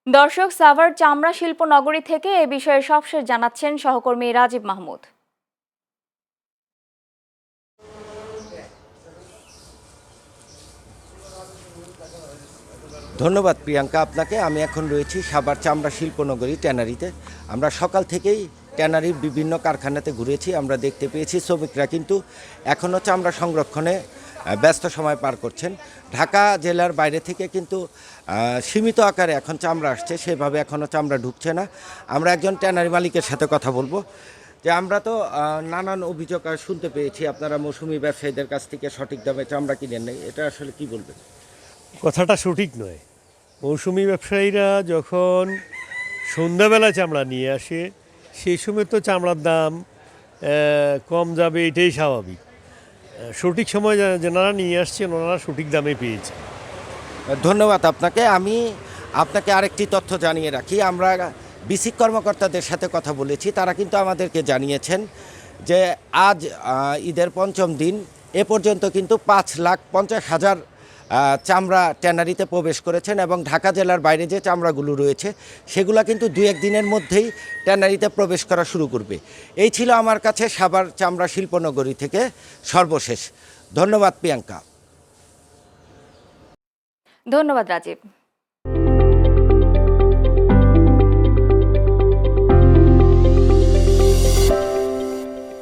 দর্শক, সাভার চামড়া শিল্প নগরী থেকে এ বিষয়ে সবশেষ জানাচ্ছেন সহকর্মী রাজীব মাহমুদ। ধন্যবাদ প্রিয়াঙ্কা আপনাকে। আমি এখন রয়েছি সাভার চামড়া শিল্পনগরী ট্যানারিতে। আমরা সকাল থেকেই ট্যানারির বিভিন্ন কারখানাতে ঘুরেছি। আমরা দেখতে পেয়েছি শ্রমিকরা কিন্তু এখনও চামড়া সংরক্ষণে ব্যস্ত সময় পার করছেন। ঢাকা জেলার বাইরে থেকে কিন্তু সীমিত আকারে এখন চামড়া আসছে, সেভাবে এখনও চামড়া ঢুকছে না। আমরা একজন ট্যানারি মালিকের সাথে কথা বলবো। যে আমরা তো নানান অভিযোগ শুনতে পেয়েছি, আপনারা মৌসুমি ব্যবসায়ীদের কাছ থেকে সঠিক দামে চামড়া কিনেন নেই, এটা আসলে কি বলবেন? কথাটা সঠিক নয়। মৌসুমি ব্যবসায়ীরা যখন সন্ধ্যাবেলা চামড়া নিয়ে আসে সেই সময় তো চামড়ার দাম কম যাবে, এটাই স্বাভাবিক। সঠিক সময় যারা নিয়ে আসছেন ওনারা সঠিক দামে পেয়েছে। ধন্যবাদ আপনাকে। আমি আপনাকে আরেকটি তথ্য জানিয়ে রাখি, আমরা বিসিক কর্মকর্তাদের সাথে কথা বলেছি। তারা কিন্তু আমাদেরকে জানিয়েছেন যে আজ ঈদের পঞ্চম দিন, এ পর্যন্ত কিন্তু 5,50,000 চামড়া ট্যানারিতে প্রবেশ করেছেন এবং ঢাকা জেলার বাইরে যে চামড়াগুলো রয়েছে সেগুলো কিন্তু 2-1 দিনের মধ্যেই ট্যানারিতে প্রবেশ করা শুরু করবে। এই ছিল আমার কাছে সাভার চামড়া শিল্পনগরী থেকে সর্বশেষ। ধন্যবাদ প্রিয়াঙ্কা। ধন্যবাদ রাজীব।